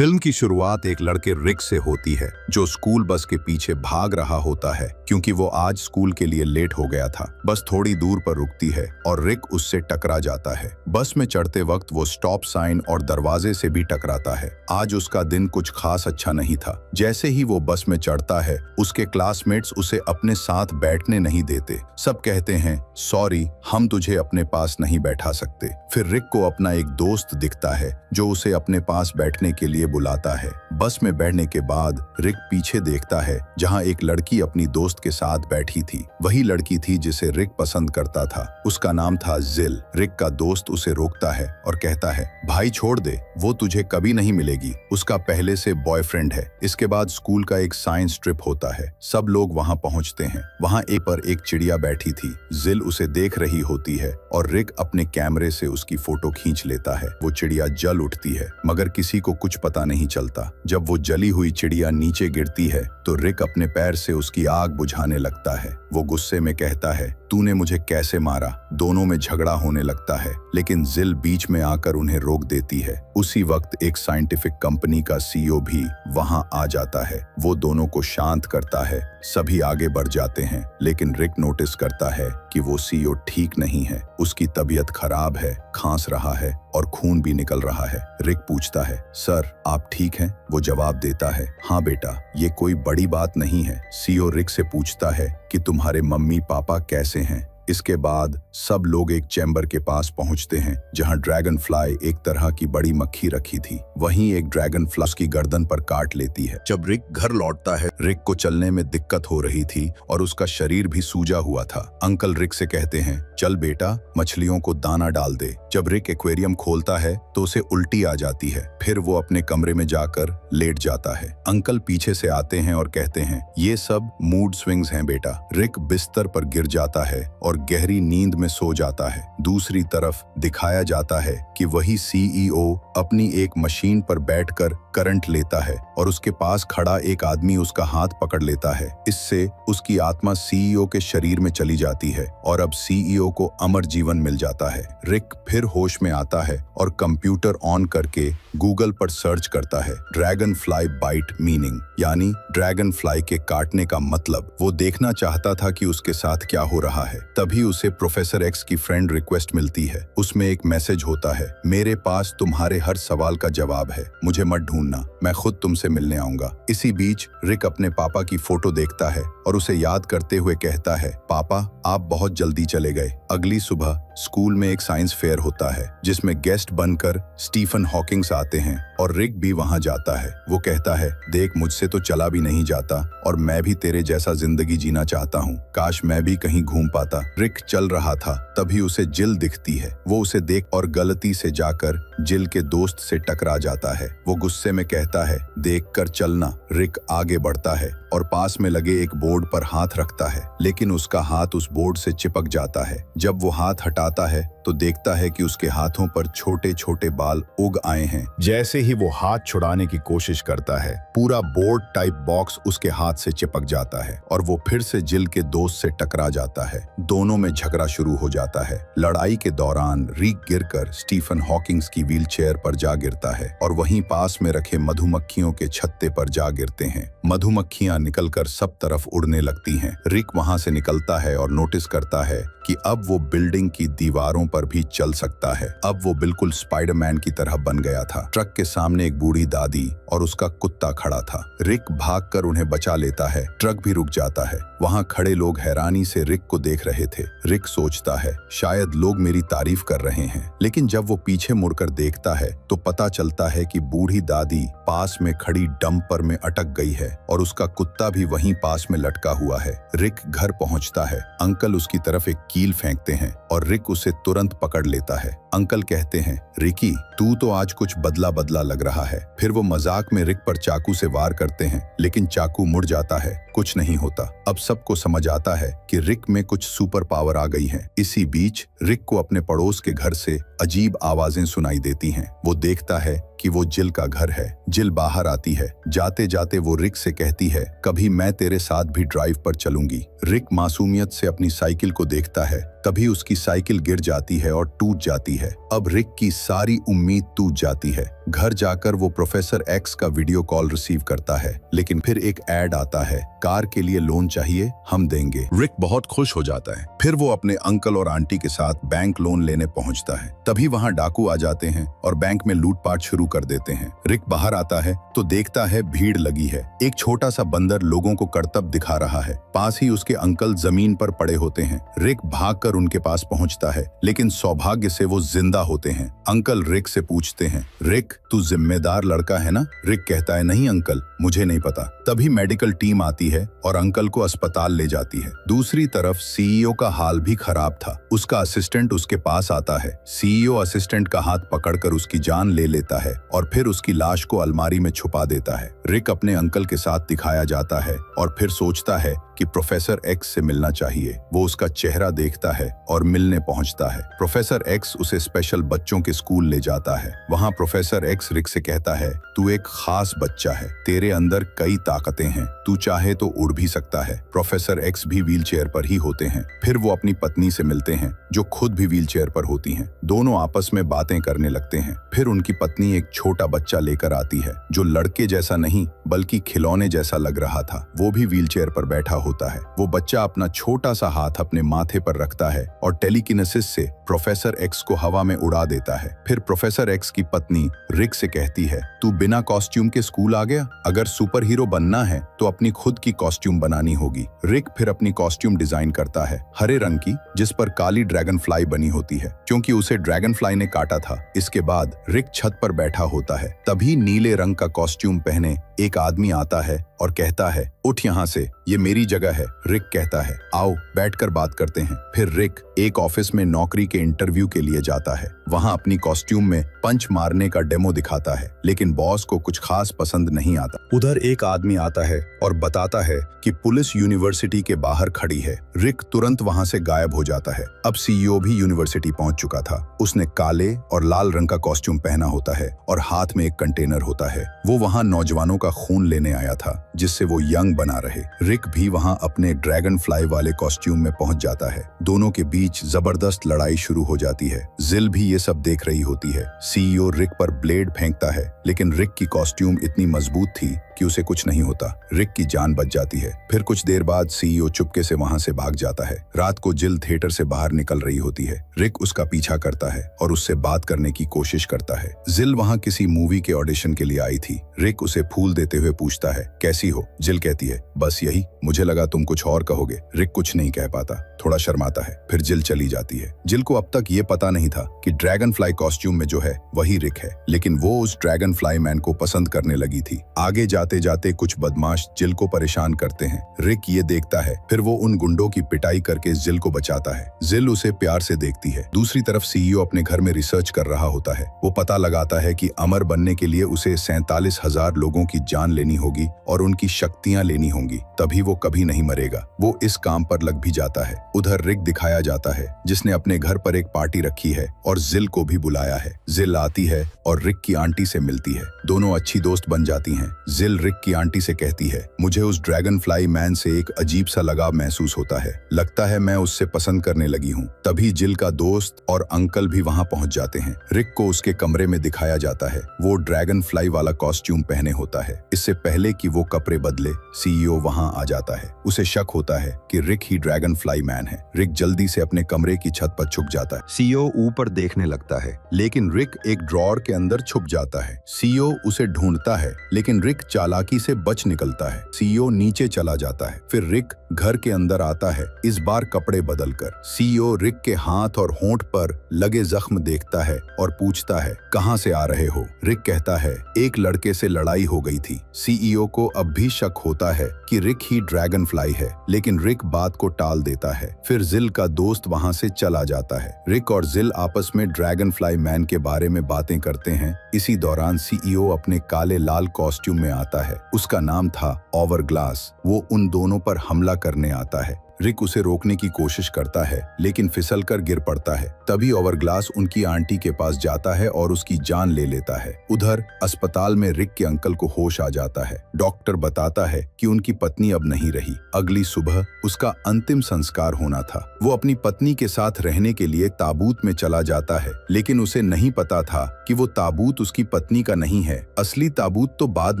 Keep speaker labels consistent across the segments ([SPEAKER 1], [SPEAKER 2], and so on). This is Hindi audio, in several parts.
[SPEAKER 1] फिल्म की शुरुआत एक लड़के रिक से होती है जो स्कूल बस के पीछे भाग रहा होता है क्योंकि वो आज स्कूल के लिए लेट हो गया था। बस थोड़ी दूर पर रुकती है और रिक उससे टकरा जाता है। बस में चढ़ते वक्त वो स्टॉप साइन और दरवाजे से भी टकराता है। आज उसका दिन कुछ खास अच्छा नहीं था। जैसे ही वो बस में चढ़ता है उसके क्लासमेट्स उसे अपने साथ बैठने नहीं देते। सब कहते हैं सॉरी, हम तुझे अपने पास नहीं बैठा सकते। फिर रिक को अपना एक दोस्त दिखता है जो उसे अपने पास बैठने के लिए बुलाता है। बस में बैठने के बाद रिक पीछे देखता है जहां एक लड़की अपनी दोस्त के साथ बैठी थी। वही लड़की थी जिसे रिक पसंद करता था। उसका नाम था जिल। रिक का दोस्त उसे रोकता है और कहता है भाई छोड़ दे, वो तुझे कभी नहीं मिलेगी। उसका पहले से बॉयफ्रेंड है। इसके बाद स्कूल का एक साइंस ट्रिप होता है। सब लोग वहां पहुंचते हैं। वहां एक चिड़िया बैठी थी। जिल उसे देख रही होती है और रिक अपने कैमरे से उसकी फोटो खींच लेता है। वो चिड़िया जल उठती है मगर किसी को कुछ पता नहीं चलता। जब वो जली हुई चिड़िया नीचे गिरती है तो रिक अपने पैर से उसकी आग बुझाने लगता है। वो गुस्से में कहता है तूने मुझे कैसे मारा। दोनों में झगड़ा होने लगता है लेकिन जिल बीच में आकर उन्हें रोक देती है। उसी वक्त एक साइंटिफिक कंपनी का सीईओ भी वहां आ जाता है। वो दोनों को शांत करता है। सभी आगे बढ़ जाते हैं लेकिन रिक नोटिस करता है कि वो सीईओ ठीक नहीं है। उसकी तबीयत खराब है, खांस रहा है और खून भी निकल रहा है। रिक पूछता है सर आप ठीक हैं? वो जवाब देता है हाँ बेटा, ये कोई बड़ी बात नहीं है। सीईओ रिक से पूछता है कि तुम्हारे मम्मी पापा कैसे हैं। इसके बाद सब लोग एक चैम्बर के पास पहुंचते हैं जहां ड्रैगन फ्लाई एक तरह की बड़ी मक्खी रखी थी। वहीं एक ड्रैगन फ्लाई उसकी गर्दन पर काट लेती है। जब रिक घर लौटता है, रिक को चलने में दिक्कत हो रही थी और उसका शरीर भी सूजा हुआ था। अंकल रिक से कहते हैं चल बेटा, मछलियों को दाना डाल दे। जब रिक एक्वेरियम खोलता है तो उसे उल्टी आ जाती है। फिर वो अपने कमरे में जाकर लेट जाता है। अंकल पीछे से आते हैं और कहते हैं ये सब मूड स्विंग्स हैं बेटा। रिक बिस्तर पर गिर जाता है और गहरी नींद में सो जाता है। दूसरी तरफ दिखाया जाता है कि वही सीईओ अपनी एक मशीन पर बैठकर करंट लेता है और उसके पास खड़ा एक आदमी उसका हाथ पकड़ लेता है। इससे उसकी आत्मा सीईओ के शरीर में चली जाती है और अब सीईओ को अमर जीवन मिल जाता है। रिक फिर होश में आता है और कंप्यूटर ऑन करके गूगल पर सर्च करता है ड्रैगन फ्लाई बाइट मीनिंग, यानी ड्रैगन फ्लाई के काटने का मतलब। वो देखना चाहता था कि उसके साथ क्या हो रहा है। तभी उसे प्रोफेसर एक्स की फ्रेंड रिक्वेस्ट मिलती है। उसमें एक मैसेज होता है मेरे पास तुम्हारे हर सवाल का जवाब है, मुझे मत ढूंढना, मैं खुद तुमसे मिलने आऊंगा। इसी बीच रिक अपने पापा की फोटो देखता है और उसे याद करते हुए कहता है पापा आप बहुत जल्दी चले गए। अगली सुबह स्कूल में एक साइंस फेयर होता है जिसमें गेस्ट बनकर स्टीफन हॉकिंग्स आते हैं और रिक भी वहां जाता है। वो कहता है देख मुझसे तो चला भी नहीं जाता और मैं भी तेरे जैसा जिंदगी जीना चाहता हूँ, काश मैं भी कहीं घूम पाता। रिक चल रहा था तभी उसे जिल दिखती है। वो उसे देख और गलती से जाकर जिल के दोस्त से टकरा जाता है। वो गुस्से में कहता है देख कर चलना। रिक आगे बढ़ता है और पास में लगे एक बोर्ड पर हाथ रखता है लेकिन उसका हाथ उस बोर्ड से चिपक जाता है। जब वो हाथ हटाता है तो देखता है कि उसके हाथों पर छोटे छोटे बाल उग आए हैं। जैसे ही वो हाथ छुड़ाने की कोशिश करता है पूरा बोर्ड टाइप बॉक्स उसके हाथ से चिपक जाता है और वो फिर से जिल के दोस्त से टकरा जाता है। दोनों में झगड़ा शुरू हो जाता है। लड़ाई के दौरान रिक गिरकर स्टीफन हॉकिंग्स की व्हीलचेयर पर जा गिरता है और वहीं पास में रखे मधुमक्खियों के छत्ते पर जा गिरते हैं। मधुमक्खियां निकलकर सब तरफ उड़ने लगती हैं। रिक वहां से निकलता है और नोटिस करता है कि अब वो बिल्डिंग की दीवारों पर भी चल सकता है। अब वो बिल्कुल स्पाइडरमैन की तरह बन गया था। ट्रक के सामने एक बूढ़ी दादी और उसका कुत्ता खड़ा था। रिक भागकर उन्हें बचा लेता है। ट्रक भी रुक जाता है। वहां खड़े लोग हैरानी से रिक को देख रहे थे। रिक सोचता है शायद लोग मेरी तारीफ कर रहे हैं, लेकिन जब वो पीछे मुड़कर देखता है तो पता चलता है कि बूढ़ी दादी पास में खड़ी डंपर में अटक गई है और उसका कुत्ता भी वहीं पास में लटका हुआ है। रिक घर पहुंचता है। अंकल उसकी तरफ एक कील फेंकते हैं और रिक उसे तुरंत पकड़ लेता है। अंकल कहते हैं रिकी तू तो आज कुछ बदला बदला लग रहा है। फिर वो मजाक में रिक पर चाकू से वार करते हैं लेकिन चाकू मुड़ जाता है, कुछ नहीं होता। अब सबको समझ आता है कि रिक में कुछ सुपर पावर आ गई है। इसी बीच रिक को अपने पड़ोस के घर से अजीब आवाजें सुनाई देती हैं। वो देखता है कि वो जिल का घर है। जिल बाहर आती है। जाते जाते वो रिक से कहती है, कभी मैं तेरे साथ भी ड्राइव पर चलूंगी। रिक मासूमियत से अपनी साइकिल को देखता है। तभी उसकी साइकिल गिर जाती है और टूट जाती है। अब रिक की सारी उम्मीद टूट जाती है। घर जाकर वो प्रोफेसर एक्स का वीडियो कॉल रिसीव करता है, लेकिन फिर एक ऐड आता है, कार के लिए लोन चाहिए, हम देंगे। रिक बहुत खुश हो जाता है। फिर वो अपने अंकल और आंटी के साथ बैंक लोन लेने पहुंचता है। तभी वहां डाकू आ जाते हैं और बैंक में लूटपाट शुरू कर देते हैं। रिक बाहर आता है तो देखता है भीड़ लगी है। एक छोटा सा बंदर लोगों को करतब दिखा रहा है। पास ही उसके अंकल जमीन पर पड़े होते हैं। रिक भागकर उनके पास पहुंचता है, लेकिन सौभाग्य से वो जिंदा होते हैं। अंकल रिक से पूछते हैं, रिक तू जिम्मेदार लड़का है ना? रिक कहता है, नहीं अंकल, मुझे नहीं पता। तभी मेडिकल टीम आती है और अंकल को अस्पताल ले जाती है। दूसरी तरफ सीईओ का हाल भी खराब था। उसका असिस्टेंट उसके पास आता है। सीईओ असिस्टेंट का हाथ पकड़कर उसकी जान ले लेता है और फिर उसकी लाश को अलमारी में छुपा देता है। रिक अपने अंकल के साथ दिखाया जाता है और फिर सोचता है कि प्रोफेसर एक्स से मिलना चाहिए। वो उसका चेहरा देखता है और मिलने पहुंचता है। प्रोफेसर एक्स उसे स्पेशल बच्चों के स्कूल ले जाता है। वहां प्रोफेसर एक्स रिक से कहता है, तू एक खास बच्चा है, तेरे अंदर कई ताकतें हैं, तू चाहे तो उड़ भी सकता है। प्रोफेसर एक्स भी व्हीलचेयर पर ही होते हैं। फिर वो अपनी पत्नी से मिलते हैं, जो खुद भी व्हीलचेयर पर होती हैं। दोनों आपस में बातें करने लगते हैं। फिर उनकी पत्नी एक छोटा बच्चा लेकर आती है, जो लड़के जैसा नहीं बल्कि खिलौने जैसा लग रहा था। वो भी व्हीलचेयर पर बैठा होता है। वो बच्चा अपना छोटा सा हाथ अपने माथे पर रखता है और टेलीकिनेसिस से प्रोफेसर एक्स को हवा में उड़ा देता है। फिर प्रोफेसर एक्स की पत्नी रिक से कहती है, तू बिना कॉस्ट्यूम के स्कूल आ गया? अगर सुपर हीरो बनना है तो अपनी खुद की कॉस्ट्यूम बनानी होगी। रिक फिर अपनी कॉस्ट्यूम डिजाइन करता है, हरे रंग की, जिस पर काली ड्रैगन फ्लाई बनी होती है, क्योंकि उसे ड्रैगन फ्लाई ने काटा था। इसके बाद रिक छत पर बैठा होता है। तभी नीले रंग का कॉस्ट्यूम पहने एक आदमी आता है और कहता है, उठ यहाँ से, ये मेरी जगह है। रिक कहता है, आओ बैठकर बात करते हैं। फिर रिक एक ऑफिस में नौकरी के इंटरव्यू के लिए जाता है। वहां अपनी कॉस्ट्यूम में पंच मारने का डेमो दिखाता है, लेकिन बॉस को कुछ खास पसंद नहीं आता। उधर एक आदमी आता है और बताता है कि पुलिस यूनिवर्सिटी के बाहर खड़ी है। रिक तुरंत वहां से गायब हो जाता है। अब सीईओ भी यूनिवर्सिटी पहुंच चुका था। उसने काले और लाल रंग का कॉस्ट्यूम पहना होता है और हाथ में एक कंटेनर होता है। वो वहां नौजवानों का खून लेने आया था, जिससे वो यंग बना रहे। रिक भी वहां अपने ड्रैगन फ्लाई वाले कॉस्ट्यूम में पहुंच जाता है। दोनों के बीच जबरदस्त लड़ाई शुरू हो जाती है। जिल भी ये सब देख रही होती है। सीईओ रिक पर ब्लेड फेंकता है, लेकिन रिक की कॉस्ट्यूम इतनी मजबूत थी कि उसे कुछ नहीं होता। रिक की जान बच जाती है। फिर कुछ देर बाद सीईओ चुपके से वहां से भाग जाता है। रात को जिल थिएटर से बाहर निकल रही होती है। रिक उसका पीछा करता है और उससे बात करने की कोशिश करता है। जिल वहां किसी मूवी के ऑडिशन के लिए आई थी। रिक उसे फूल देते हुए पूछता है, कैसी हो? जिल कहती है, बस यही, मुझे लगा तुम कुछ और कहोगे। रिक कुछ नहीं कह पाता, थोड़ा शर्माता है। फिर जिल चली जाती है। जिल को अब तक ये पता नहीं था कि ड्रैगन फ्लाई कॉस्ट्यूम में जो है वही रिक है, लेकिन वो उस ड्रैगन फ्लाई मैन को पसंद करने लगी थी। आगे जाते जाते कुछ बदमाश जिल को परेशान करते हैं। रिक ये देखता है। फिर वो उन गुंडों की पिटाई करके जिल को बचाता है। जिल उसे प्यार से देखती है। दूसरी तरफ सीईओ अपने घर में रिसर्च कर रहा होता है। वो पता लगाता है कि अमर बनने के लिए उसे 47,000 लोगों की जान लेनी होगी और उनकी शक्तियां लेनी होंगी, तभी वो कभी नहीं मरेगा। वो इस काम पर लग भी जाता है। उधर रिक दिखाया जाता है, जिसने अपने घर पर एक पार्टी रखी है और जिल को भी बुलाया है। जिल आती है और रिक की आंटी से मिलती है। दोनों अच्छी दोस्त बन जाती हैं। जिल रिक की आंटी से कहती है, मुझे उस ड्रैगन फ्लाई मैन से एक अजीब सा लगाव महसूस होता है, लगता है मैं उससे पसंद करने लगी हूँ। तभी जिल का दोस्त और अंकल भी वहाँ पहुँच जाते हैं। रिक को उसके कमरे में दिखाया जाता है। वो ड्रैगन फ्लाई वाला कॉस्ट्यूम पहने होता है। इससे पहले कि वो कपड़े बदले, सीईओ वहाँ आ जाता है। उसे शक होता है कि रिक ही ड्रैगन फ्लाई मैन है। रिक जल्दी से अपने कमरे की छत पर छुप जाता है। सीईओ ऊपर देखने लगता है, लेकिन रिक एक ड्रॉर के अंदर छुप जाता है। सीईओ उसे ढूंढता है, लेकिन रिक चालाकी से बच निकलता है। सीईओ नीचे चला जाता है। फिर रिक घर के अंदर आता है, इस बार कपड़े बदलकर। सीईओ रिक के हाथ और होंठ पर लगे जख्म देखता है और पूछता है, कहां से आ रहे हो? रिक कहता है, एक लड़के से लड़ाई हो गई थी। सीईओ को अब भी शक होता है कि रिक ही ड्रैगन फ्लाई है, लेकिन रिक बात को टाल देता है। फिर जिल का दोस्त वहां से चला जाता है। रिक और जिल आपस में ड्रैगन फ्लाई मैन के बारे में बातें करते हैं। इसी दौरान सीईओ अपने काले लाल कॉस्ट्यूम में आता है। उसका नाम था ओवरग्लास। वो उन दोनों पर हमला करने आता है। रिक उसे रोकने की कोशिश करता है लेकिन फिसलकर गिर पड़ता है। तभी ओवरग्लास उनकी आंटी के पास जाता है और उसकी जान ले लेता है। उधर अस्पताल में रिक के अंकल को होश आ जाता है। डॉक्टर बताता है कि उनकी पत्नी अब नहीं रही। अगली सुबह उसका अंतिम संस्कार होना था। वो अपनी पत्नी के साथ रहने के लिए ताबूत में चला जाता है, लेकिन उसे नहीं पता था कि वो ताबूत उसकी पत्नी का नहीं है। असली ताबूत तो बाद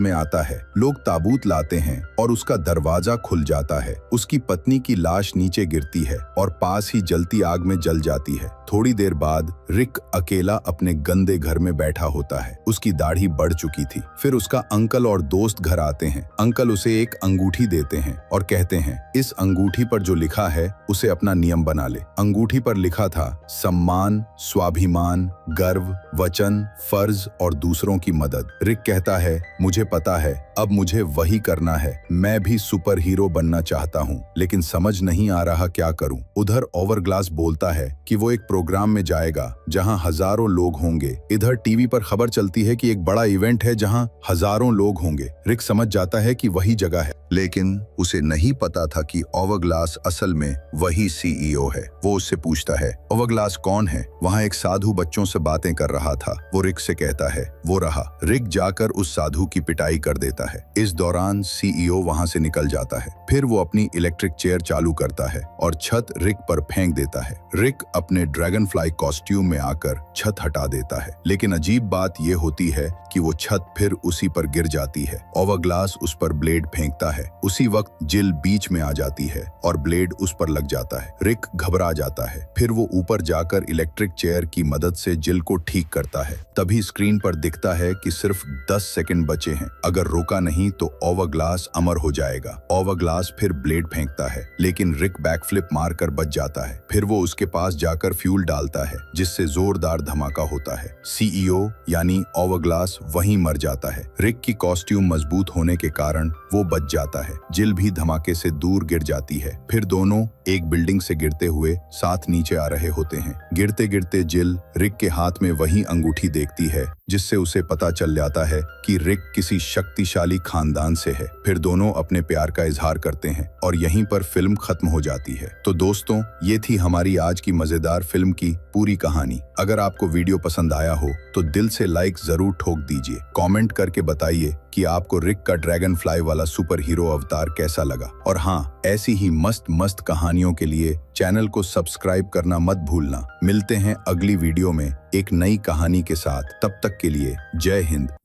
[SPEAKER 1] में आता है। लोग ताबूत लाते हैं और उसका दरवाजा खुल जाता है। उसकी पत्नी की लाश नीचे गिरती है और पास ही जलती आग में जल जाती है। थोड़ी देर बाद रिक अकेला अपने गंदे घर में बैठा होता है। उसकी दाढ़ी बढ़ चुकी थी। फिर उसका अंकल और दोस्त घर आते हैं। अंकल उसे एक अंगूठी देते हैं और कहते हैं इस अंगूठी पर जो लिखा है उसे अपना नियम बना ले। अंगूठी पर लिखा था सम्मान, स्वाभिमान, गर्व, वचन, फर्ज और दूसरों की मदद। रिक कहता है मुझे पता है, अब मुझे वही करना है। मैं भी सुपर हीरो बनना चाहता हूँ, लेकिन समझ नहीं आ रहा क्या करूँ। उधर ओवरग्लास बोलता है कि वो एक प्रोग्राम में जाएगा जहाँ हजारों लोग होंगे। इधर टीवी पर खबर चलती है कि एक बड़ा इवेंट है जहाँ हजारों लोग होंगे। रिक समझ जाता है कि वही जगह है, लेकिन उसे नहीं पता था कि ओवरग्लास असल में वही सीईओ है। वो उससे पूछता है ओवरग्लास कौन है। वहाँ एक साधु बच्चों से बातें कर रहा था। वो रिक से कहता है वो रहा। रिक जाकर उस साधु की पिटाई कर देता है। इस दौरान सीईओ वहाँ से निकल जाता है। फिर वो अपनी इलेक्ट्रिक चेयर चालू करता है और छत रिक पर फेंक देता है। रिक अपने ड्रैगन फ्लाई कॉस्ट्यूम में आकर छत हटा देता है, लेकिन अजीब बात ये होती है कि वो छत फिर उसी पर गिर जाती है। ओवरग्लास उस पर ब्लेड फेंकता है। उसी वक्त जिल बीच में आ जाती है और ब्लेड उस पर लग जाता है। रिक घबरा जाता है। फिर वो ऊपर जाकर इलेक्ट्रिक चेयर की मदद से जिल को ठीक करता है। तभी स्क्रीन पर दिखता है कि सिर्फ 10 सेकंड बचे हैं। अगर रोका नहीं तो ओवरग्लास अमर हो जाएगा। ओवरग्लास फिर ब्लेड फेंकता है, लेकिन रिक बैकफ्लिप मारकर बच जाता है। फिर वो उसके पास जाकर फ्यूल डालता है, जिससे जोरदार धमाका होता है। सीईओ यानी ओवरग्लास वहीं मर जाता है। रिक की कॉस्ट्यूम मजबूत होने के कारण वो बच जाता है। जिल भी धमाके से दूर गिर जाती है। फिर दोनों एक बिल्डिंग से गिरते हुए साथ नीचे आ रहे होते हैं। गिरते गिरते जिल रिक के हाथ में वही अंगूठी देखती है, जिससे उसे पता चल जाता है कि रिक किसी शक्तिशाली खानदान से है। फिर दोनों अपने प्यार का इजहार करते हैं और यहीं पर फिल्म खत्म हो जाती है। तो दोस्तों, ये थी हमारी आज की मजेदार फिल्म की पूरी कहानी। अगर आपको वीडियो पसंद आया हो तो दिल से लाइक जरूर ठोक दीजिए। कमेंट करके बताइए कि आपको रिक का ड्रैगन फ्लाई वाला सुपर हीरो अवतार कैसा लगा। और हाँ, ऐसी ही मस्त मस्त कहानियों के लिए चैनल को सब्सक्राइब करना मत भूलना। मिलते हैं अगली वीडियो में एक नई कहानी के साथ। तब तक के लिए जय हिंद।